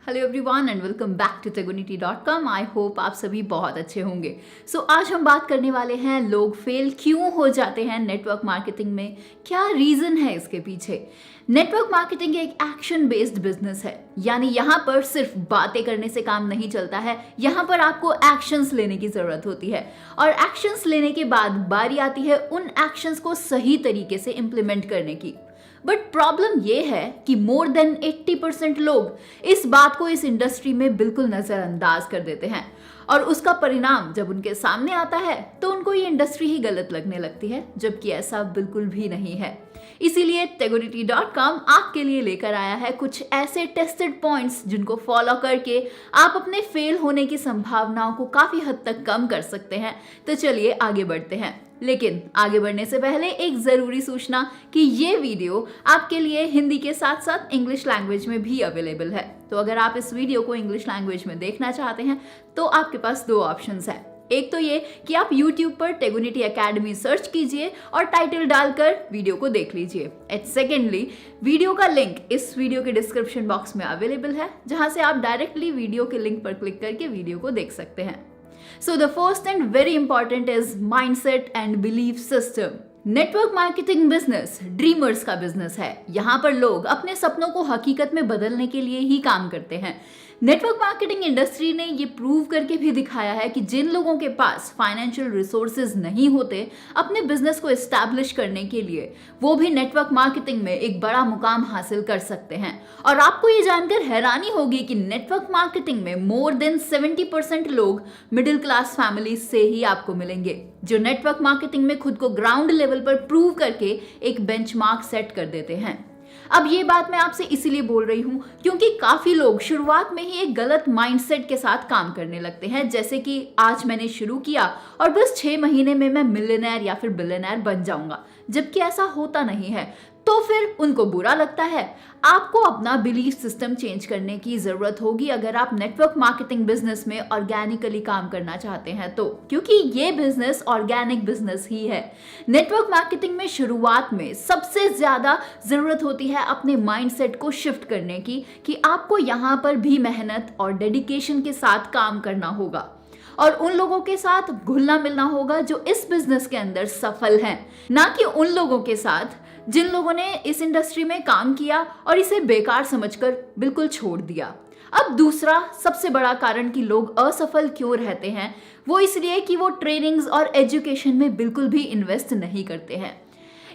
Hello everyone and welcome back to tegonity.com। I hope आप सभी बहुत अच्छे होंगे। आज हम बात करने वाले हैं लोग फेल क्यों हो जाते हैं नेटवर्क मार्केटिंग में, क्या रीज़न है इसके पीछे। नेटवर्क मार्केटिंग एक एक्शन बेस्ड बिजनेस है, यानी यहाँ पर सिर्फ बातें करने से काम नहीं चलता है, यहाँ पर आपको एक्शंस लेने की ज़रूरत होती है और एक्शंस लेने के बाद बारी आती है उन एक्शंस को सही तरीके से इम्प्लीमेंट करने की। बट प्रॉब्लम ये है कि मोर देन 80% लोग इस बात को इस इंडस्ट्री में बिल्कुल नज़रअंदाज कर देते हैं और उसका परिणाम जब उनके सामने आता है तो उनको ये इंडस्ट्री ही गलत लगने लगती है, जबकि ऐसा बिल्कुल भी नहीं है। इसीलिए tegonity.com आपके लिए लेकर आया है कुछ ऐसे टेस्टेड पॉइंट्स जिनको फॉलो करके आप अपने फेल होने की संभावनाओं को काफ़ी हद तक कम कर सकते हैं। तो चलिए आगे बढ़ते हैं, लेकिन आगे बढ़ने से पहले एक ज़रूरी सूचना कि ये वीडियो आपके लिए हिंदी के साथ साथ इंग्लिश लैंग्वेज में भी अवेलेबल है। तो अगर आप इस वीडियो को इंग्लिश लैंग्वेज में देखना चाहते हैं तो आपके पास दो ऑप्शंस हैं। एक तो ये कि आप YouTube पर टेगोनिटी एकेडमी सर्च कीजिए और टाइटल डालकर वीडियो को देख लीजिए। एंड सेकेंडली, वीडियो का लिंक इस वीडियो के डिस्क्रिप्शन बॉक्स में अवेलेबल है, जहां से आप डायरेक्टली वीडियो के लिंक पर क्लिक करके वीडियो को देख सकते हैं। So the first and very important is mindset and belief system. Network marketing business dreamers का बिजनेस है। यहाँ पर लोग अपने सपनों को हकीकत में बदलने के लिए ही काम करते हैं। नेटवर्क मार्केटिंग इंडस्ट्री ने ये प्रूव करके भी दिखाया है कि जिन लोगों के पास फाइनेंशियल रिसोर्सेज नहीं होते अपने बिजनेस को एस्टैब्लिश करने के लिए, वो भी नेटवर्क मार्केटिंग में एक बड़ा मुकाम हासिल कर सकते हैं। और आपको ये जानकर हैरानी होगी कि नेटवर्क मार्केटिंग में मोर देन 70% लोग मिडिल क्लास फैमिली से ही आपको मिलेंगे, जो नेटवर्क मार्केटिंग में खुद को ग्राउंड लेवल पर प्रूव करके एक बेंचमार्क सेट कर देते हैं। अब ये बात मैं आपसे इसीलिए बोल रही हूँ क्योंकि काफी लोग शुरुआत में ही एक गलत माइंडसेट के साथ काम करने लगते हैं, जैसे कि आज मैंने शुरू किया और बस 6 महीने में मैं मिलियनेयर या फिर बिलियनेयर बन जाऊंगा, जबकि ऐसा होता नहीं है। तो फिर उनको बुरा लगता है। आपको अपना बिलीफ सिस्टम चेंज करने की जरूरत होगी अगर आप नेटवर्क मार्केटिंग बिजनेस में ऑर्गेनिकली काम करना चाहते हैं तो, क्योंकि ये बिजनेस ऑर्गेनिक बिजनेस ही है। नेटवर्क मार्केटिंग में शुरुआत में सबसे ज्यादा जरूरत होती है अपने माइंडसेट को शिफ्ट करने की, कि आपको यहाँ पर भी मेहनत और डेडिकेशन के साथ काम करना होगा और उन लोगों के साथ घुलना मिलना होगा जो इस बिजनेस के अंदर सफल हैं, ना कि उन लोगों के साथ जिन लोगों ने इस इंडस्ट्री में काम किया और इसे बेकार समझकर बिल्कुल छोड़ दिया। अब दूसरा सबसे बड़ा कारण कि लोग असफल क्यों रहते हैं, वो इसलिए कि वो ट्रेनिंग्स और एजुकेशन में बिल्कुल भी इन्वेस्ट नहीं करते हैं।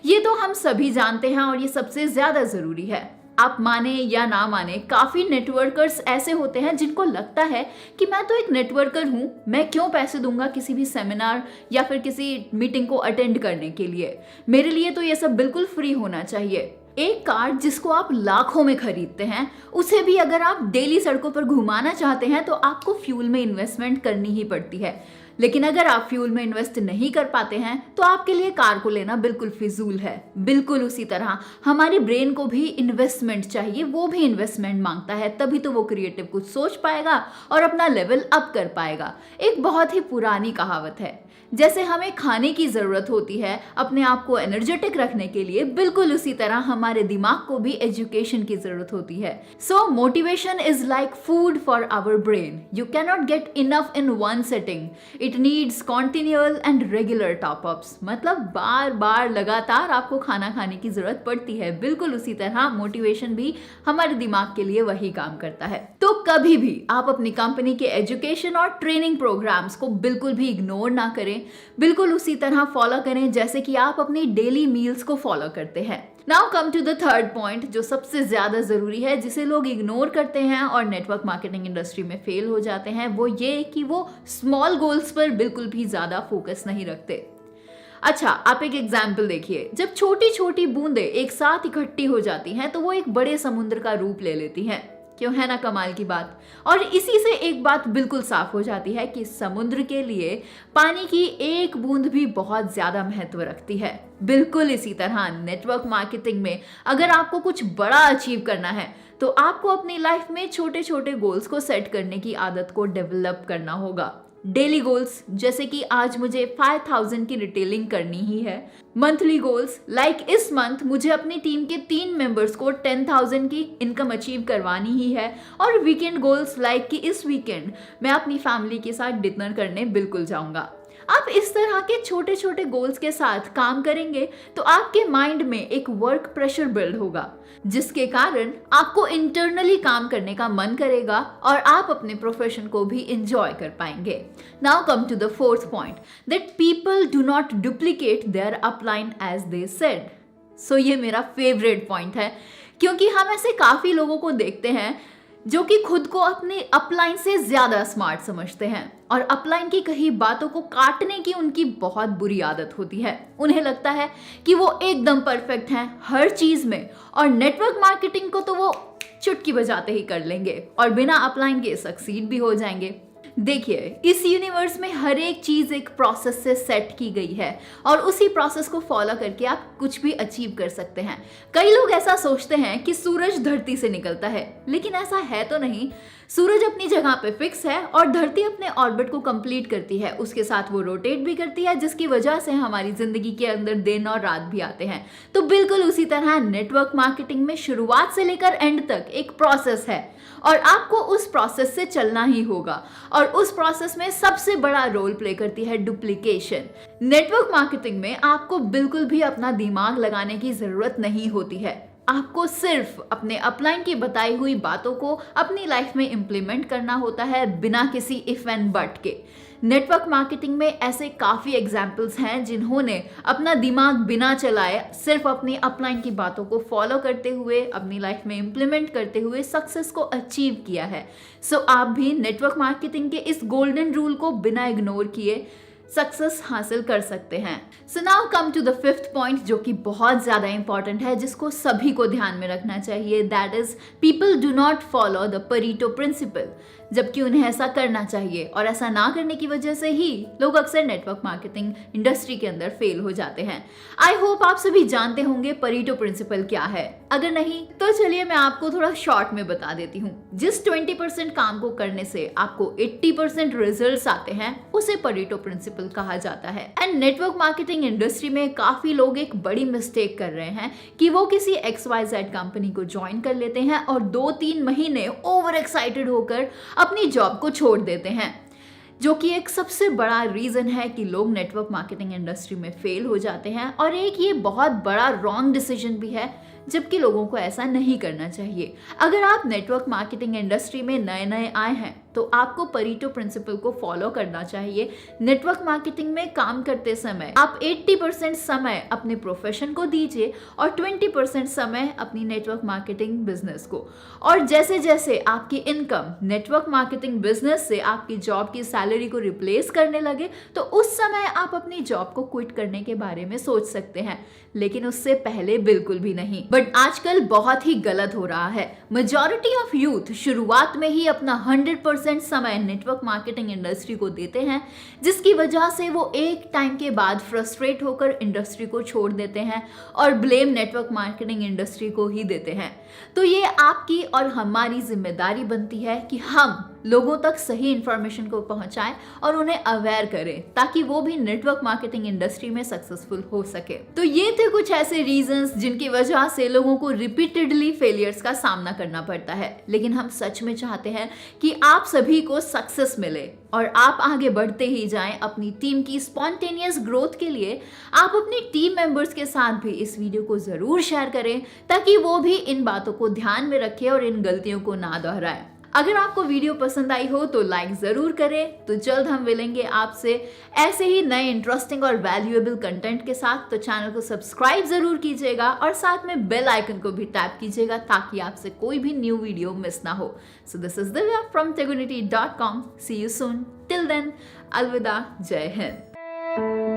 ये तो हम सभी जानते हैं और ये सबसे ज्यादा जरूरी है। आप माने या ना माने, काफी नेटवर्कर्स ऐसे होते हैं जिनको लगता है कि मैं तो एक नेटवर्कर हूं, मैं क्यों पैसे दूंगा किसी भी सेमिनार या फिर किसी मीटिंग को अटेंड करने के लिए, मेरे लिए तो ये सब बिल्कुल फ्री होना चाहिए। एक कार जिसको आप लाखों में खरीदते हैं, उसे भी अगर आप डेली सड़कों पर घुमाना चाहते हैं तो आपको फ्यूल में इन्वेस्टमेंट करनी ही पड़ती है। लेकिन अगर आप फ्यूल में इन्वेस्ट नहीं कर पाते हैं तो आपके लिए कार को लेना बिल्कुल फिजूल है। बिल्कुल उसी तरह हमारे ब्रेन को भी इन्वेस्टमेंट चाहिए, वो भी इन्वेस्टमेंट मांगता है, तभी तो वो क्रिएटिव कुछ सोच पाएगा और अपना लेवल अप कर पाएगा। एक बहुत ही पुरानी कहावत है, जैसे हमें खाने की जरूरत होती है अपने आप को एनर्जेटिक रखने के लिए, बिल्कुल उसी तरह हमारे दिमाग को भी एजुकेशन की जरूरत होती है। So motivation is like food for our brain, you can not get enough in one setting, it needs continual and regular top ups. मतलब बार बार लगातार आपको खाना खाने की जरूरत पड़ती है। बिल्कुल उसी तरह मोटिवेशन भी हमारे दिमाग के लिए वही काम करता है। तो कभी भी आप अपनी कंपनी के एजुकेशन और ट्रेनिंग प्रोग्राम्स को बिल्कुल भी इग्नोर ना करें, बिल्कुल उसी तरह फॉलो करें जैसे कि आप अपनी डेली मील्स को फॉलो करते हैं। Now come to the third point, जो सबसे ज्यादा जरूरी है, जिसे लोग इग्नोर करते हैं और नेटवर्क मार्केटिंग इंडस्ट्री में फेल हो जाते हैं, वो ये कि वो स्मॉल गोल्स पर बिल्कुल भी ज्यादा फोकस नहीं रखते। अच्छा, आप एक एग्जाम्पल देखिए, जब छोटी छोटी बूंदें एक साथ इकट्ठी हो जाती हैं तो वो एक बड़े समुद्र का रूप ले लेती हैं। क्यों, है ना कमाल की बात। और इसी से एक बात बिल्कुल साफ हो जाती है कि समुद्र के लिए पानी की एक बूंद भी बहुत ज्यादा महत्व रखती है। बिल्कुल इसी तरह नेटवर्क मार्केटिंग में अगर आपको कुछ बड़ा अचीव करना है तो आपको अपनी लाइफ में छोटे छोटे गोल्स को सेट करने की आदत को डेवलप करना होगा। डेली गोल्स जैसे कि आज मुझे 5000 की रिटेलिंग करनी ही है। मंथली गोल्स लाइक इस मंथ मुझे अपनी टीम के 3 मेंबर्स को 10,000 की इनकम अचीव करवानी ही है। और वीकेंड गोल्स लाइक कि इस वीकेंड मैं अपनी फैमिली के साथ डिनर करने बिल्कुल जाऊंगा। आप इस तरह के छोटे छोटे गोल्स के साथ काम करेंगे तो आपके माइंड में एक वर्क प्रेशर बिल्ड होगा, जिसके कारण आपको इंटरनली काम करने का मन करेगा और आप अपने प्रोफेशन को भी एंजॉय कर पाएंगे। Now come to the fourth point, that people do not duplicate their upline as they said. So ये मेरा फेवरेट पॉइंट है, क्योंकि हम ऐसे काफी लोगों को देखते हैं जो कि खुद को अपने अपलाइन से ज्यादा स्मार्ट समझते हैं और अपलाइन की कही बातों को काटने की उनकी बहुत बुरी आदत होती है। उन्हें लगता है कि वो एकदम परफेक्ट हैं हर चीज में और नेटवर्क मार्केटिंग को तो वो चुटकी बजाते ही कर लेंगे और बिना अपलाइन के सक्सीड भी हो जाएंगे। देखिए, इस यूनिवर्स में हर एक चीज एक प्रोसेस से सेट की गई है और उसी प्रोसेस को फॉलो करके आप कुछ भी अचीव कर सकते हैं। कई लोग ऐसा सोचते हैं कि सूरज धरती से निकलता है, लेकिन ऐसा है तो नहीं। सूरज अपनी जगह पे फिक्स है और धरती अपने ऑर्बिट को कंप्लीट करती है, उसके साथ वो रोटेट भी करती है, जिसकी वजह से हमारी जिंदगी के अंदर दिन और रात भी आते हैं। तो बिल्कुल उसी तरह नेटवर्क मार्केटिंग में शुरुआत से लेकर एंड तक एक प्रोसेस है और आपको उस प्रोसेस से चलना ही होगा। और उस प्रोसेस में सबसे बड़ा रोल प्ले करती है डुप्लीकेशन। नेटवर्क मार्केटिंग में आपको बिल्कुल भी अपना दिमाग लगाने की जरूरत नहीं होती है। आपको सिर्फ अपने अपलाइन की बताई हुई बातों को अपनी लाइफ में इंप्लीमेंट करना होता है, बिना किसी इफ एंड बट के। नेटवर्क मार्केटिंग में ऐसे काफी एग्जाम्पल्स हैं जिन्होंने अपना दिमाग बिना चलाए सिर्फ अपनी अपलाइन की बातों को फॉलो करते हुए अपनी लाइफ में इंप्लीमेंट करते हुए सक्सेस को अचीव किया है। सो आप भी नेटवर्क मार्केटिंग के इस गोल्डन रूल को बिना इग्नोर किए सक्सेस हासिल कर सकते हैं। So now come to the fifth point, जो कि बहुत ज्यादा इंपॉर्टेंट है, जिसको सभी को ध्यान में रखना चाहिए। That is people do not follow the Pareto principle, जबकि उन्हें ऐसा करना चाहिए और ऐसा ना करने की वजह से ही लोग अक्सर नेटवर्क मार्केटिंग इंडस्ट्री के अंदर फेल हो जाते हैं। आई होप आप सभी जानते होंगे परीटो प्रिंसिपल क्या है। अगर नहीं तो चलिए मैं आपको थोड़ा शॉर्ट में बता देती हूँ। जिस 20% काम को करने से आपको 80% रिजल्ट्स आते हैं उसे परीटो प्रिंसिपल कहा जाता है। एंड नेटवर्क मार्केटिंग इंडस्ट्री में काफी लोग एक बड़ी मिस्टेक कर रहे हैं कि वो किसी XYZ कंपनी को ज्वाइन कर लेते हैं और 2-3 महीने ओवर एक्साइटेड होकर अपनी जॉब को छोड़ देते हैं, जो कि एक सबसे बड़ा रीजन है कि लोग नेटवर्क मार्केटिंग इंडस्ट्री में फेल हो जाते हैं। और एक ये बहुत बड़ा रॉन्ग डिसीजन भी है, जबकि लोगों को ऐसा नहीं करना चाहिए। अगर आप नेटवर्क मार्केटिंग इंडस्ट्री में नए नए आए हैं तो आपको परीटो प्रिंसिपल को फॉलो करना चाहिए। नेटवर्क मार्केटिंग में काम करते समय आप 80% समय अपने प्रोफेशन को दीजिए और 20% समय अपनी नेटवर्क मार्केटिंग बिजनेस को। और जैसे जैसे आपकी इनकम नेटवर्क मार्केटिंग बिजनेस से आपकी जॉब की सैलरी को रिप्लेस करने लगे तो उस समय आप अपनी जॉब को क्विट करने के बारे में सोच सकते हैं, लेकिन उससे पहले बिल्कुल भी नहीं। बट आजकल बहुत ही गलत हो रहा है। मेजॉरिटी ऑफ यूथ शुरुआत में ही अपना 100% समय नेटवर्क मार्केटिंग इंडस्ट्री को देते हैं, जिसकी वजह से वो एक टाइम के बाद फ्रस्ट्रेट होकर इंडस्ट्री को छोड़ देते हैं और ब्लेम नेटवर्क मार्केटिंग इंडस्ट्री को ही देते हैं। तो ये आपकी और हमारी जिम्मेदारी बनती है कि हम लोगों तक सही इंफॉर्मेशन को पहुंचाएं और उन्हें अवेयर करें, ताकि वो भी नेटवर्क मार्केटिंग इंडस्ट्री में सक्सेसफुल हो सके। तो ये थे कुछ ऐसे रीजंस जिनकी वजह से लोगों को रिपीटेडली फेलियर्स का सामना करना पड़ता है। लेकिन हम सच में चाहते हैं कि आप सभी को सक्सेस मिले और आप आगे बढ़ते ही जाएं अपनी टीम की स्पॉन्टेनियस ग्रोथ के लिए। आप अपनी टीम मेंबर्स के साथ भी इस वीडियो को जरूर शेयर करें, ताकि वो भी इन बातों को ध्यान में रखें और इन गलतियों को ना दोहराएं। अगर आपको वीडियो पसंद आई हो तो लाइक जरूर करें। तो जल्द हम मिलेंगे आपसे ऐसे ही नए इंटरेस्टिंग और वैल्यूएबल कंटेंट के साथ। तो चैनल को सब्सक्राइब जरूर कीजिएगा और साथ में बेल आइकन को भी टैप कीजिएगा, ताकि आपसे कोई भी न्यू वीडियो मिस ना हो। So this is Divya from tegonity.com. See you soon. Till then, अलविदा, जय हिंद।